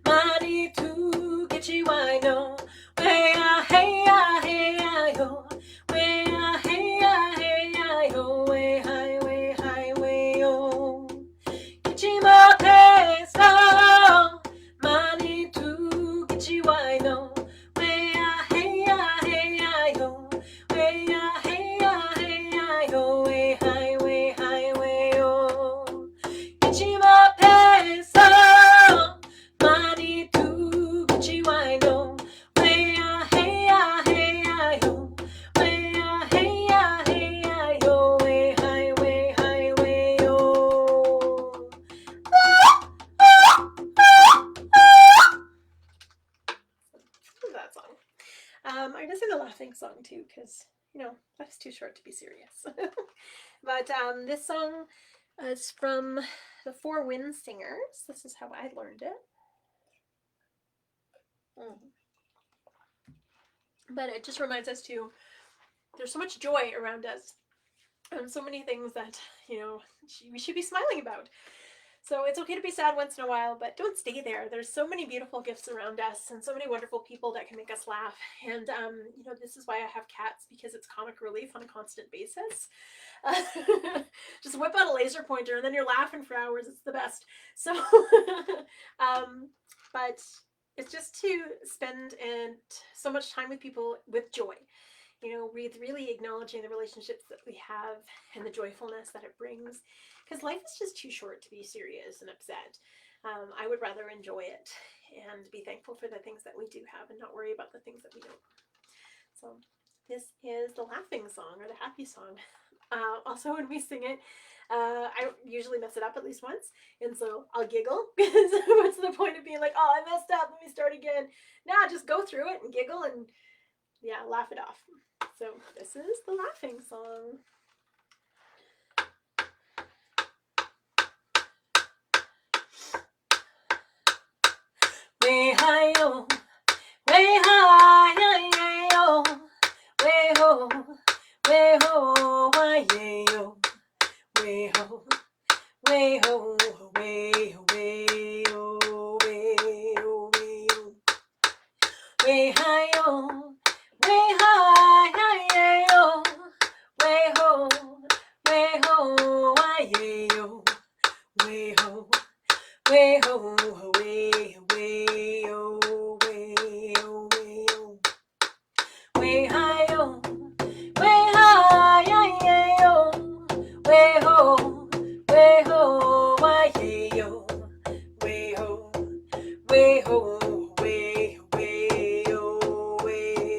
money to gichiwino. Wea heya heya yo, wea heya heya yo, we highway yo. Gichima peso, money to gichiwino. Wea heya heya yo, wea heya heya yo, we highway yo. Gichima peso, money to gichiwino. Wea heya heya yo, wea heya heya yo, we highway yo. That song. I just sing the laughing song too, because you know life's too short to be serious. But this song is from the Four Winds Singers. This is how I learned it. But it just reminds us to, there's so much joy around us, and so many things that, you know, we should be smiling about. So it's okay to be sad once in a while, but don't stay there. There's so many beautiful gifts around us and so many wonderful people that can make us laugh. And, you know, this is why I have cats, because it's comic relief on a constant basis. Just whip out a laser pointer and then you're laughing for hours. It's the best. So, but it's just to spend so much time with people with joy. You know, with really acknowledging the relationships that we have and the joyfulness that it brings. Because life is just too short to be serious and upset. I would rather enjoy it and be thankful for the things that we do have and not worry about the things that we don't. So this is the laughing song, or the happy song. Also, when we sing it, I usually mess it up at least once. And so I'll giggle. Because what's the point of being like, oh, I messed up, let me start again. Nah, just go through it and giggle and, yeah, laugh it off. So this is the laughing song. Way high yo, way high yo, way ho, way ho, why yo, way ho, way ho, way ho, way ho, way ho, way ho, way high yo. Way high, yo, way ho, why yo, way ho, way ho, way yo, way ho, way high yo, way high, yo, way ho, why yo, way ho, way ho, way yo, way.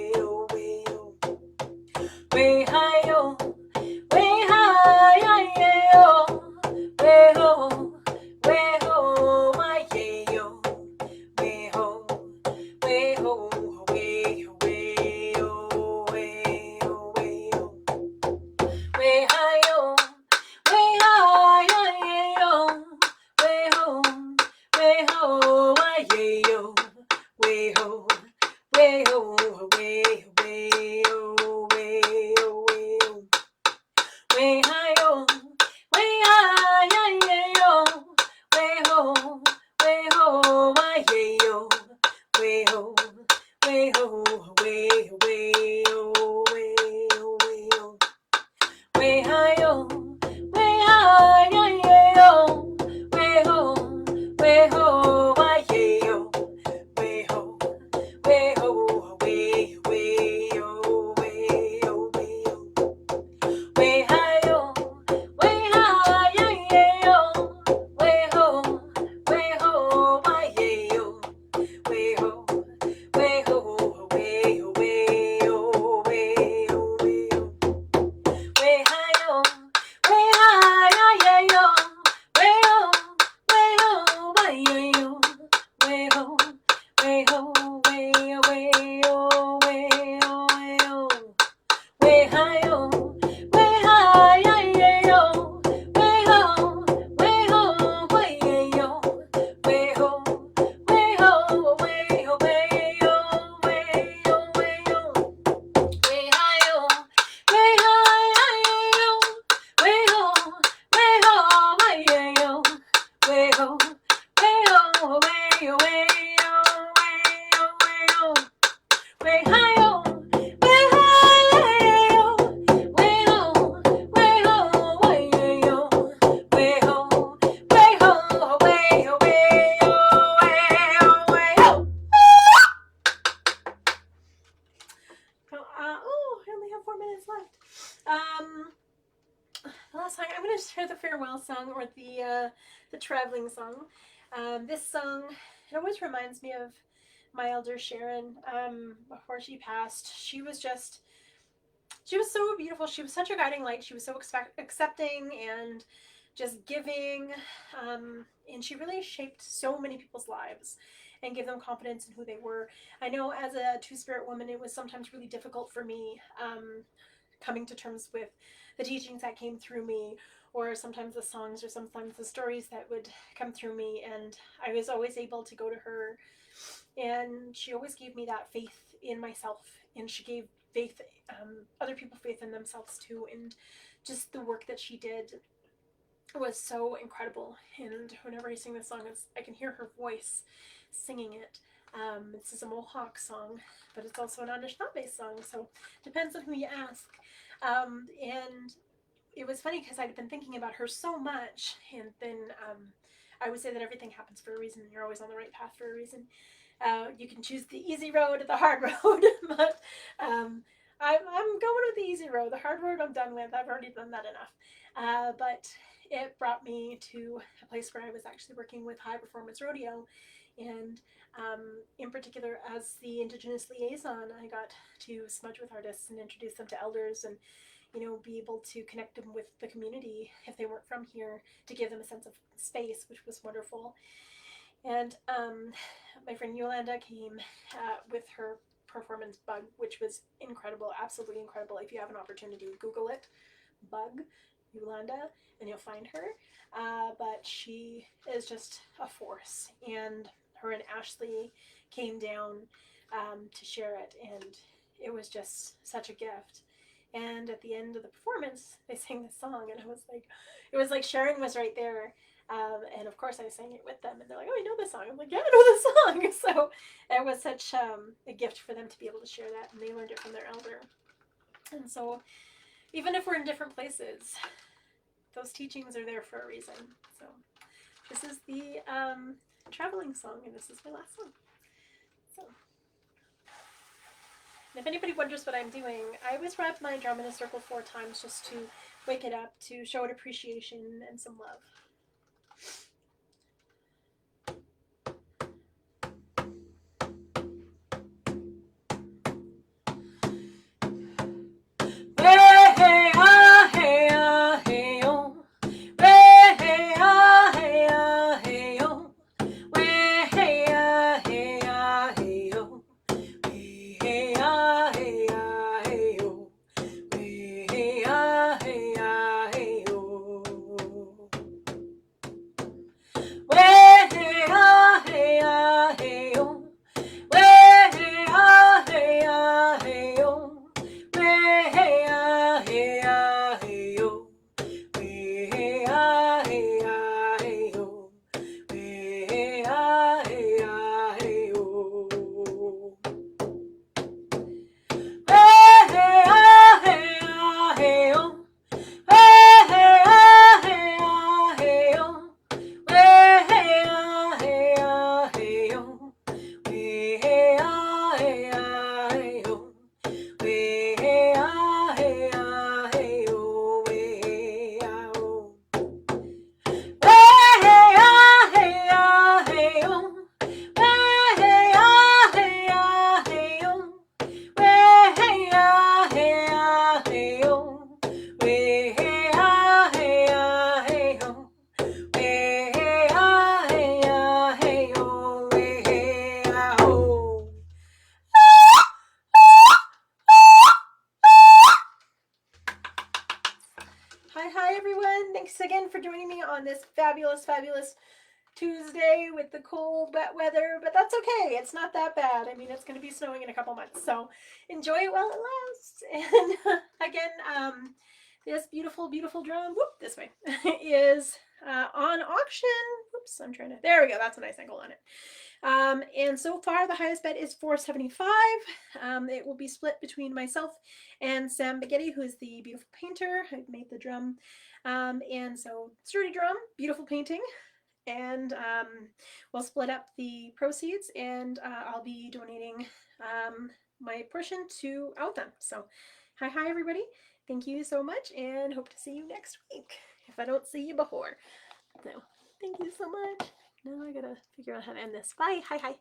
going to share the farewell song, or the traveling song. This song, it always reminds me of my elder Sharon. Before she passed, she was so beautiful. She was such a guiding light. She was so accepting and just giving. And she really shaped so many people's lives and gave them confidence in who they were. I know as a two-spirit woman, it was sometimes really difficult for me coming to terms with the teachings that came through me, or sometimes the songs, or sometimes the stories that would come through me. And I was always able to go to her, and she always gave me that faith in myself, and she gave faith, other people faith in themselves too. And just the work that she did was so incredible. And whenever I sing this song, I can hear her voice singing it. This is a Mohawk song, but it's also an Anishinaabe song, so depends on who you ask. And it was funny because I'd been thinking about her so much, and then I would say that everything happens for a reason. You're always on the right path for a reason. You can choose the easy road or the hard road, but I'm going with the easy road. The hard road I'm done with. I've already done that enough. But it brought me to a place where I was actually working with High Performance Rodeo, and in particular, as the Indigenous liaison, I got to smudge with artists and introduce them to elders, and be able to connect them with the community if they weren't from here, to give them a sense of space, which was wonderful. And my friend Yolanda came with her performance Bug, which was incredible, absolutely incredible. If you have an opportunity, Google it, Bug, Yolanda, and you'll find her. But she is just a force, and her and Ashley came down to share it, and it was just such a gift. And at the end of the performance, they sang this song, and it was like Sharon was right there. And of course I sang it with them, and they're like, "Oh, you know this song?" I'm like, "Yeah, I know this song." So it was such a gift for them to be able to share that, and they learned it from their elder. And so even if we're in different places, those teachings are there for a reason. So this is the traveling song, and this is my last song. So, and if anybody wonders what I'm doing, I always wrap my drum in a circle 4 times just to wake it up, to show it appreciation and some love. Hi everyone, thanks again for joining me on this fabulous Tuesday with the cold, wet weather, but that's okay. It's not that bad. I mean, it's going to be snowing in a couple months, so enjoy it while it lasts. And again, this beautiful drum, this way, is on auction. Oops, there we go. That's a nice angle on it. And so far the highest bid is $475. It will be split between myself and Sam Baghetti, who is the beautiful painter who made the drum. And so sturdy drum, beautiful painting. And we'll split up the proceeds, and I'll be donating my portion to Outhem. So hi everybody, thank you so much, and hope to see you next week if I don't see you before. So, thank you so much. Now I gotta figure out how to end this. Bye. Hi.